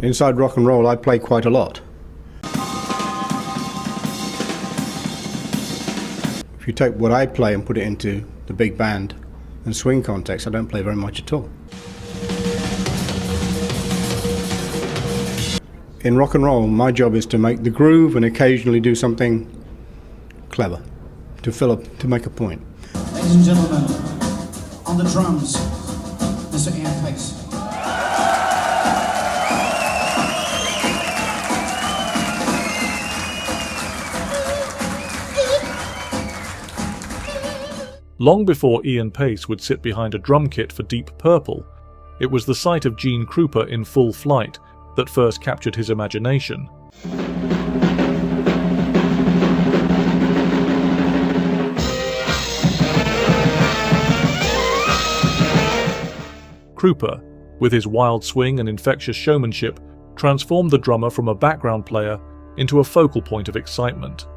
Inside rock and roll, I play quite a lot. If you take what I play and put it into the big band and swing context, I don't play very much at all. In rock and roll, my job is to make the groove and occasionally do something clever, to make a point. Ladies and gentlemen, on the drums, Mr. Ian Paice. Long before Ian Paice would sit behind a drum kit for Deep Purple, it was the sight of Gene Krupa in full flight that first captured his imagination. Krupa, with his wild swing and infectious showmanship, transformed the drummer from a background player into a focal point of excitement.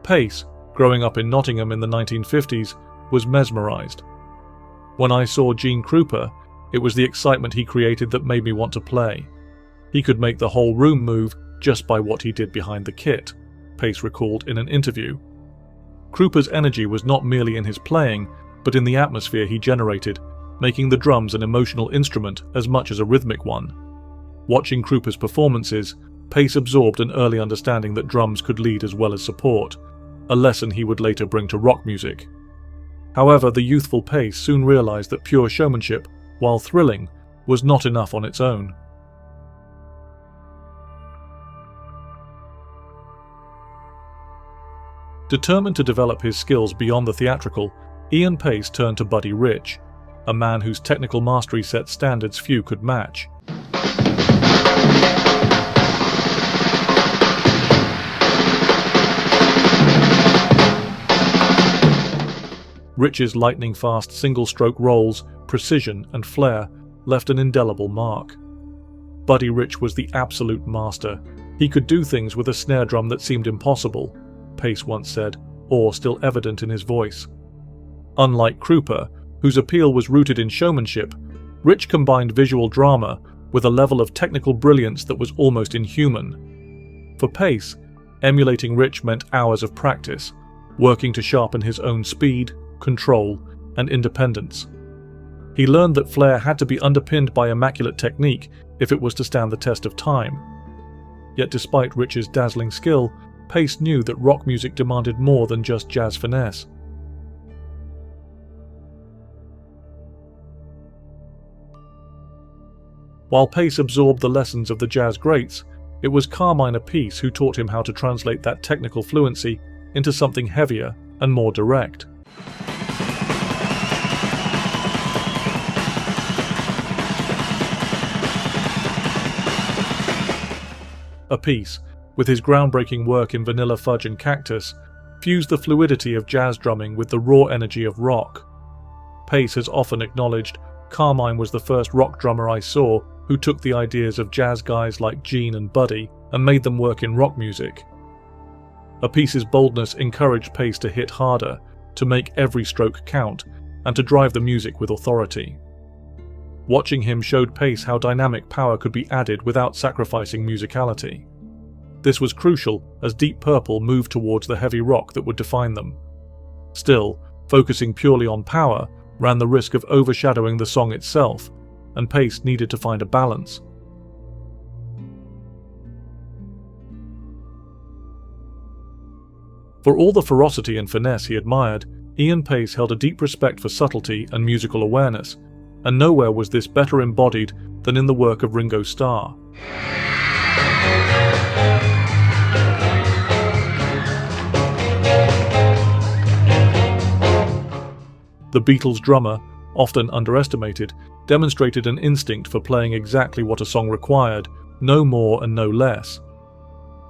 Paice, growing up in Nottingham in the 1950s, was mesmerized. When I saw Gene Krupa, it was the excitement he created that made me want to play. He could make the whole room move just by what he did behind the kit, Paice recalled in an interview. Krupa's energy was not merely in his playing, but in the atmosphere he generated, making the drums an emotional instrument as much as a rhythmic one. Watching Krupa's performances, Paice absorbed an early understanding that drums could lead as well as support, a lesson he would later bring to rock music. However, the youthful Paice soon realized that pure showmanship, while thrilling, was not enough on its own. Determined to develop his skills beyond the theatrical, Ian Paice turned to Buddy Rich, a man whose technical mastery set standards few could match. Rich's lightning-fast single-stroke rolls, precision and flair left an indelible mark. Buddy Rich was the absolute master. He could do things with a snare drum that seemed impossible, Paice once said, awe still evident in his voice. Unlike Krupa, whose appeal was rooted in showmanship, Rich combined visual drama with a level of technical brilliance that was almost inhuman. For Paice, emulating Rich meant hours of practice, working to sharpen his own speed, control, and independence. He learned that flair had to be underpinned by immaculate technique if it was to stand the test of time. Yet despite Rich's dazzling skill, Paice knew that rock music demanded more than just jazz finesse. While Paice absorbed the lessons of the jazz greats, it was Carmine Appice who taught him how to translate that technical fluency into something heavier and more direct. Appice, with his groundbreaking work in Vanilla Fudge and Cactus, fused the fluidity of jazz drumming with the raw energy of rock. Paice has often acknowledged, "Carmine was the first rock drummer I saw who took the ideas of jazz guys like Gene and Buddy and made them work in rock music." Appice's boldness encouraged Paice to hit harder, to make every stroke count, and to drive the music with authority. Watching him showed Paice how dynamic power could be added without sacrificing musicality. This was crucial as Deep Purple moved towards the heavy rock that would define them. Still, focusing purely on power ran the risk of overshadowing the song itself, and Paice needed to find a balance. For all the ferocity and finesse he admired, Ian Paice held a deep respect for subtlety and musical awareness, and nowhere was this better embodied than in the work of Ringo Starr. The Beatles' drummer, often underestimated, demonstrated an instinct for playing exactly what a song required, no more and no less.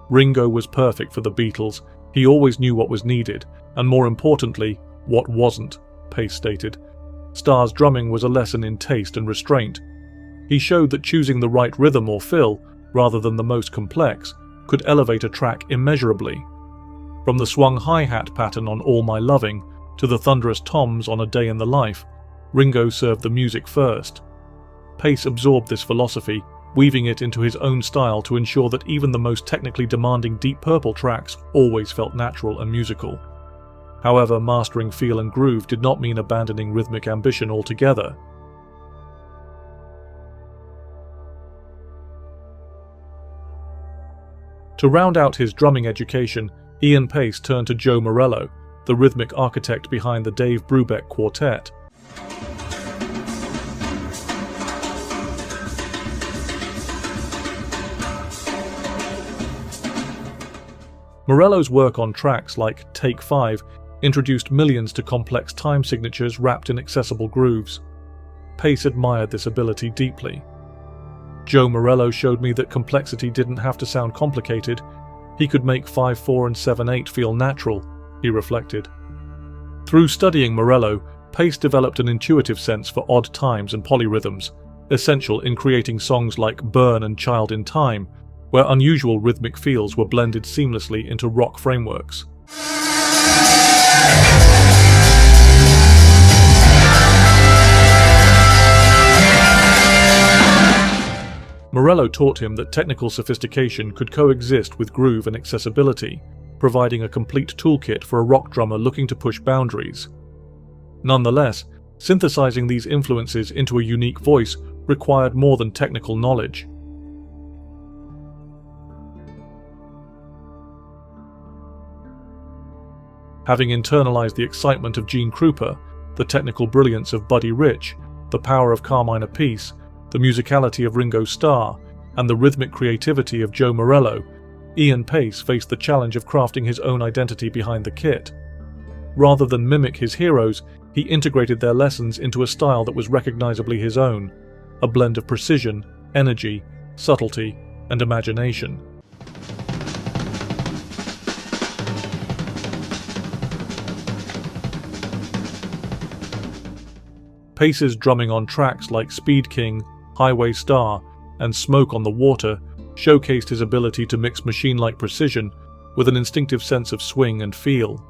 Ringo was perfect for the Beatles. He always knew what was needed, and more importantly, what wasn't, Paice stated. Starr's drumming was a lesson in taste and restraint. He showed that choosing the right rhythm or fill, rather than the most complex, could elevate a track immeasurably. From the swung hi-hat pattern on All My Loving to the thunderous toms on A Day in the Life, Ringo served the music first. Paice absorbed this philosophy, weaving it into his own style to ensure that even the most technically demanding Deep Purple tracks always felt natural and musical. However, mastering feel and groove did not mean abandoning rhythmic ambition altogether. To round out his drumming education, Ian Paice turned to Joe Morello, the rhythmic architect behind the Dave Brubeck Quartet. Morello's work on tracks like Take 5 introduced millions to complex time signatures wrapped in accessible grooves. Paice admired this ability deeply. Joe Morello showed me that complexity didn't have to sound complicated. He could make 5/4 and 7/8 feel natural, he reflected. Through studying Morello, Paice developed an intuitive sense for odd times and polyrhythms, essential in creating songs like Burn and Child in Time, where unusual rhythmic feels were blended seamlessly into rock frameworks. Morello taught him that technical sophistication could coexist with groove and accessibility, providing a complete toolkit for a rock drummer looking to push boundaries. Nonetheless, synthesizing these influences into a unique voice required more than technical knowledge. Having internalized the excitement of Gene Krupa, the technical brilliance of Buddy Rich, the power of Carmine Appice, the musicality of Ringo Starr, and the rhythmic creativity of Joe Morello, Ian Paice faced the challenge of crafting his own identity behind the kit. Rather than mimic his heroes, he integrated their lessons into a style that was recognizably his own, a blend of precision, energy, subtlety, and imagination. Paice's drumming on tracks like Speed King, Highway Star, and Smoke on the Water showcased his ability to mix machine-like precision with an instinctive sense of swing and feel.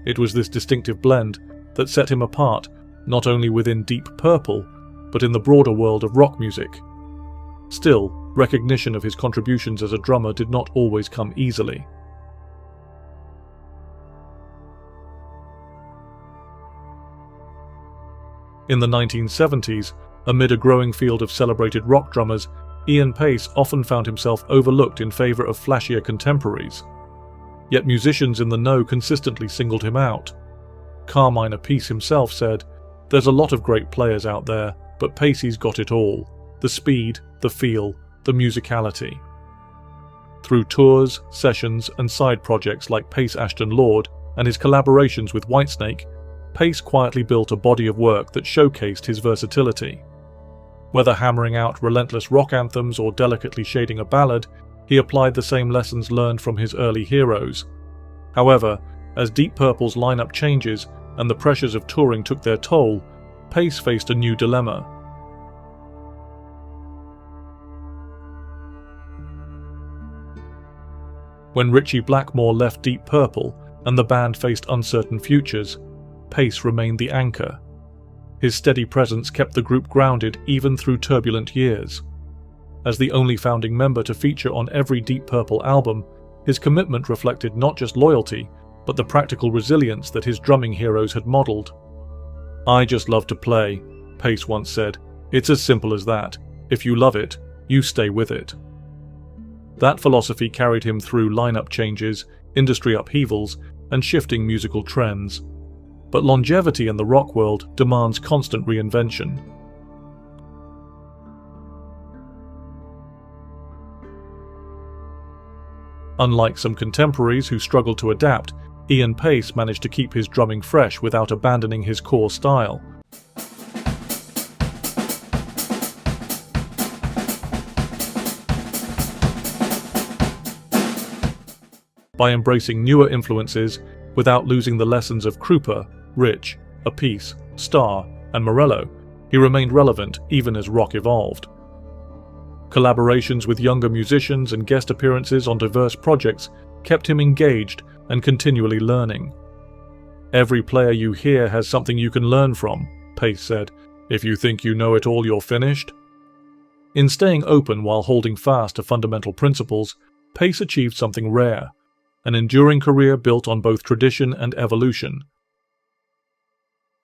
It was this distinctive blend that set him apart, not only within Deep Purple, but in the broader world of rock music. Still, recognition of his contributions as a drummer did not always come easily. In the 1970s, amid a growing field of celebrated rock drummers, Ian Paice often found himself overlooked in favor of flashier contemporaries. Yet musicians in the know consistently singled him out. Carmine Appice himself said, "There's a lot of great players out there, but Paice's got it all. The speed, the feel, the musicality." Through tours, sessions, and side projects like Paice Ashton Lord and his collaborations with Whitesnake, Paice quietly built a body of work that showcased his versatility. Whether hammering out relentless rock anthems or delicately shading a ballad, he applied the same lessons learned from his early heroes. However, as Deep Purple's lineup changes and the pressures of touring took their toll, Paice faced a new dilemma. When Ritchie Blackmore left Deep Purple and the band faced uncertain futures, Paice remained the anchor. His steady presence kept the group grounded even through turbulent years. As the only founding member to feature on every Deep Purple album, his commitment reflected not just loyalty, but the practical resilience that his drumming heroes had modeled. "I just love to play," Paice once said. "It's as simple as that. If you love it, you stay with it." That philosophy carried him through lineup changes, industry upheavals, and shifting musical trends. But longevity in the rock world demands constant reinvention. Unlike some contemporaries who struggled to adapt, Ian Paice managed to keep his drumming fresh without abandoning his core style. By embracing newer influences without losing the lessons of Krupa, Rich, Appice, Starr, and Morello, he remained relevant even as rock evolved. Collaborations with younger musicians and guest appearances on diverse projects kept him engaged and continually learning. "Every player you hear has something you can learn from," Paice said. "If you think you know it all, you're finished." In staying open while holding fast to fundamental principles, Paice achieved something rare, an enduring career built on both tradition and evolution,